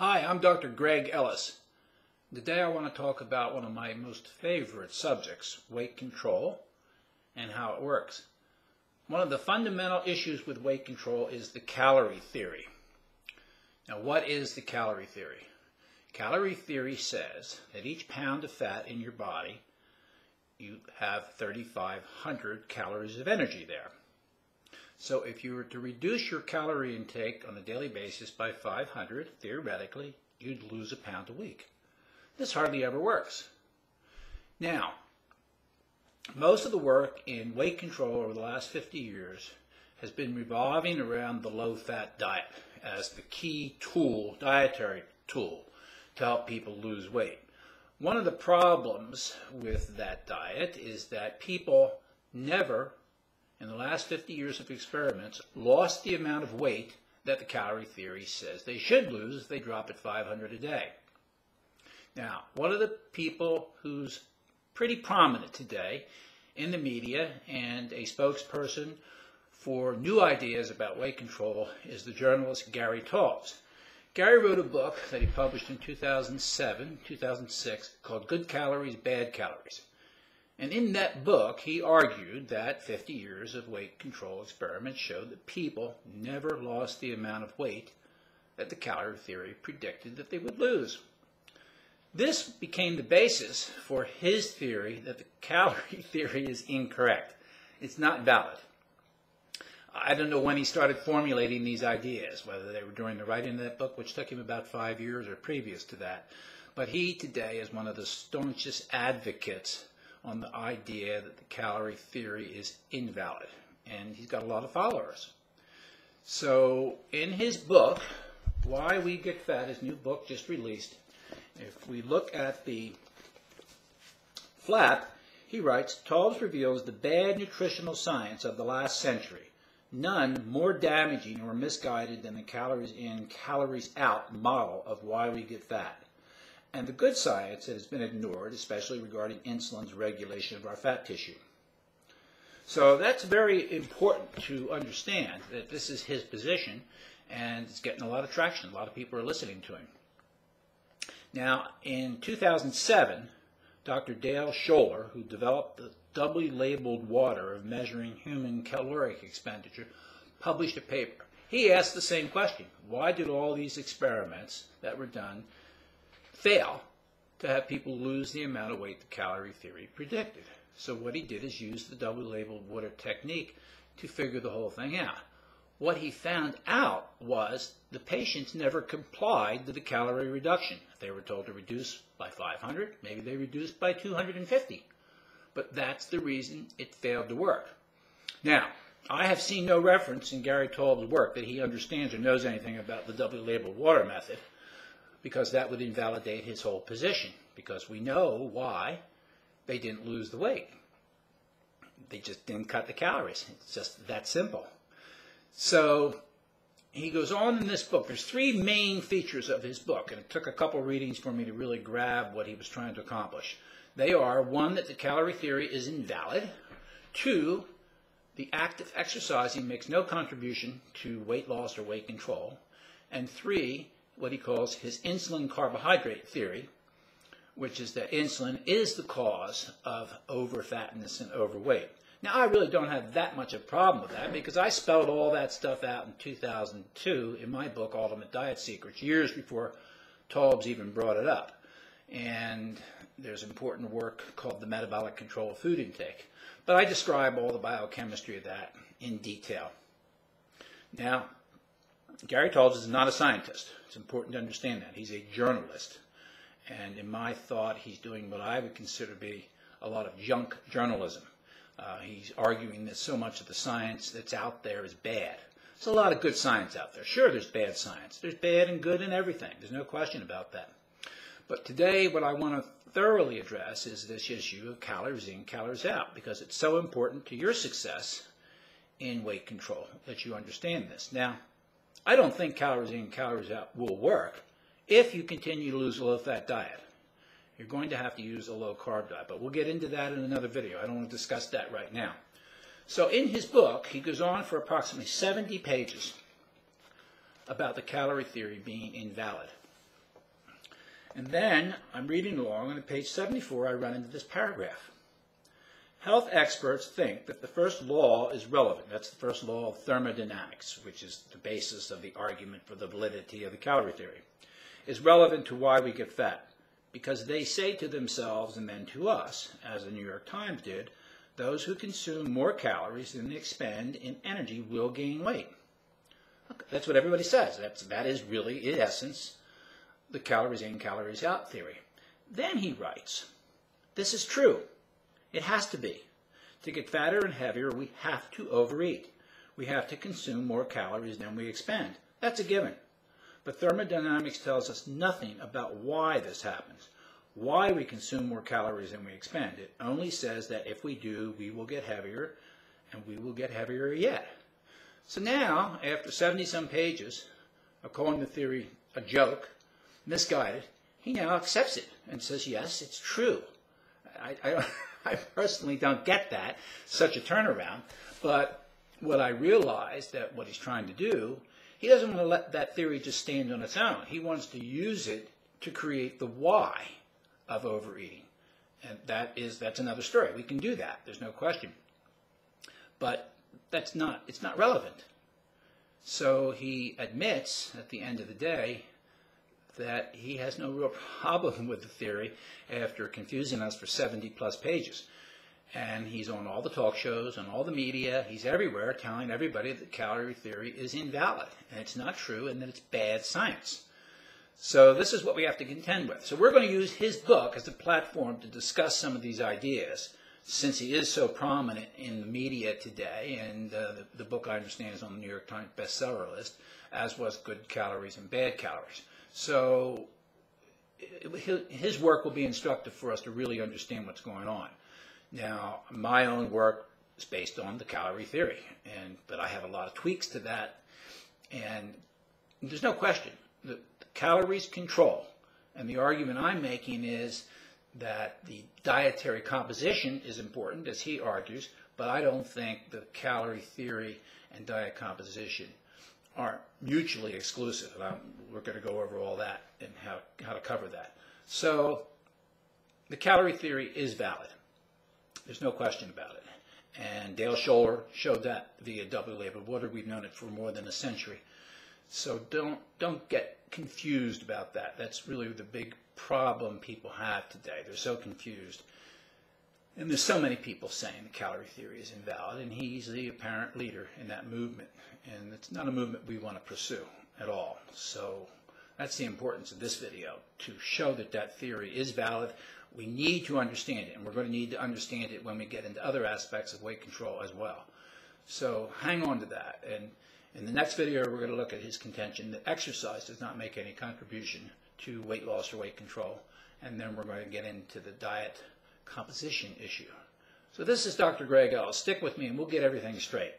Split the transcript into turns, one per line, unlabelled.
Hi, I'm Dr. Greg Ellis. Today I want to talk about one of my most favorite subjects, weight control, and how it works. One of the fundamental issues with weight control is the calorie theory. Now, what is the calorie theory? Calorie theory says that each pound of fat in your body, you have 3,500 calories of energy there. So if you were to reduce your calorie intake on a daily basis by 500, theoretically, you'd lose a pound a week. This hardly ever works. Now, most of the work in weight control over the last 50 years has been revolving around the low-fat diet as the key tool, dietary tool, to help people lose weight. One of the problems with that diet is that people never, in the last 50 years of experiments, lost the amount of weight that the calorie theory says they should lose if they drop at 500 a day. Now, one of the people who's pretty prominent today in the media and a spokesperson for new ideas about weight control is the journalist Gary Taubes. Gary wrote a book that he published in 2007, 2006 called Good Calories, Bad Calories. And in that book, he argued that 50 years of weight control experiments showed that people never lost the amount of weight that the calorie theory predicted that they would lose. This became the basis for his theory that the calorie theory is incorrect. It's not valid. I don't know when he started formulating these ideas, whether they were during the writing of that book, which took him about 5 years, or previous to that. But he today is one of the staunchest advocates on the idea that the calorie theory is invalid. And he's got a lot of followers. So in his book, Why We Get Fat, his new book just released, if we look at the flap, he writes, Taubes reveals the bad nutritional science of the last century. None more damaging or misguided than the calories in, calories out model of why we get fat. And the good science that has been ignored, especially regarding insulin's regulation of our fat tissue. So that's very important to understand that this is his position, and it's getting a lot of traction. A lot of people are listening to him. Now, in 2007, Dr. Dale Scholler, who developed the doubly labeled water of measuring human caloric expenditure, published a paper. He asked the same question. Why did all these experiments that were done fail to have people lose the amount of weight the calorie theory predicted? So what he did is use the doubly labeled water technique to figure the whole thing out. What he found out was the patients never complied to the calorie reduction. If they were told to reduce by 500, maybe they reduced by 250. But that's the reason it failed to work. Now, I have seen no reference in Gary Taubes' work that he understands or knows anything about the doubly labeled water method, because that would invalidate his whole position, because we know why they didn't lose the weight. They just didn't cut the calories. It's just that simple. So he goes on in this book. There's three main features of his book, and it took a couple readings for me to really grab what he was trying to accomplish. They are, one, that the calorie theory is invalid. Two, the act of exercising makes no contribution to weight loss or weight control. And three, what he calls his insulin carbohydrate theory, which is that insulin is the cause of overfatness and overweight. Now, I really don't have that much of a problem with that, because I spelled all that stuff out in 2002 in my book, Ultimate Diet Secrets, years before Taubes even brought it up. And there's important work called the metabolic control of food intake. But I describe all the biochemistry of that in detail. Now, Gary Taubes is not a scientist. It's important to understand that. He's a journalist. And in my thought, he's doing what I would consider to be a lot of junk journalism. He's arguing that so much of the science that's out there is bad. There's a lot of good science out there. Sure, there's bad science. There's bad and good in everything. There's no question about that. But today, what I want to thoroughly address is this issue of calories in, calories out, because it's so important to your success in weight control that you understand this. Now, I don't think calories in, calories out will work if you continue to lose a low-fat diet. You're going to have to use a low-carb diet, but we'll get into that in another video. I don't want to discuss that right now. So in his book, he goes on for approximately 70 pages about the calorie theory being invalid. And then I'm reading along, and on page 74 I run into this paragraph. Health experts think that the first law is relevant. That's the first law of thermodynamics, which is the basis of the argument for the validity of the calorie theory, is relevant to why we get fat. Because they say to themselves and then to us, as the New York Times did, those who consume more calories than they expend in energy will gain weight. That's what everybody says. That is really, in essence, the calories in, calories out theory. Then he writes, this is true. It has to be. To get fatter and heavier, we have to overeat. We have to consume more calories than we expend. That's a given. But thermodynamics tells us nothing about why this happens, why we consume more calories than we expend. It only says that if we do, we will get heavier, and we will get heavier yet. So now, after 70-some pages of calling the theory a joke, misguided, he now accepts it and says, yes, it's true. I personally don't get that, such a turnaround, but what I realize that what he's trying to do, he doesn't want to let that theory just stand on its own. He wants to use it to create the why of overeating. And that's another story. We can do that. There's no question. But it's not relevant. So he admits at the end of the day that he has no real problem with the theory after confusing us for 70-plus pages. And he's on all the talk shows, on all the media, he's everywhere telling everybody that calorie theory is invalid, and it's not true, and that it's bad science. So this is what we have to contend with. So we're going to use his book as a platform to discuss some of these ideas, since he is so prominent in the media today, and the book, I understand, is on the New York Times bestseller list, as was Good Calories and Bad Calories. So his work will be instructive for us to really understand what's going on. Now, my own work is based on the calorie theory, but I have a lot of tweaks to that, and there's no question that the calories control. And the argument I'm making is that the dietary composition is important, as he argues, but I don't think the calorie theory and diet composition are mutually exclusive. We're going to go over all that and how to cover that. So the calorie theory is valid. There's no question about it. And Dale Scholler showed that via double labeled water. We've known it for more than a century. So don't get confused about that. That's really the big problem people have today. They're so confused. And there's so many people saying the calorie theory is invalid, and he's the apparent leader in that movement. And it's not a movement we want to pursue at all. So that's the importance of this video, to show that that theory is valid. We need to understand it, and we're going to need to understand it when we get into other aspects of weight control as well. So hang on to that. And in the next video, we're going to look at his contention that exercise does not make any contribution to weight loss or weight control. And then we're going to get into the diet composition issue. So this is Dr. Greg Ellis. Stick with me, and we'll get everything straight.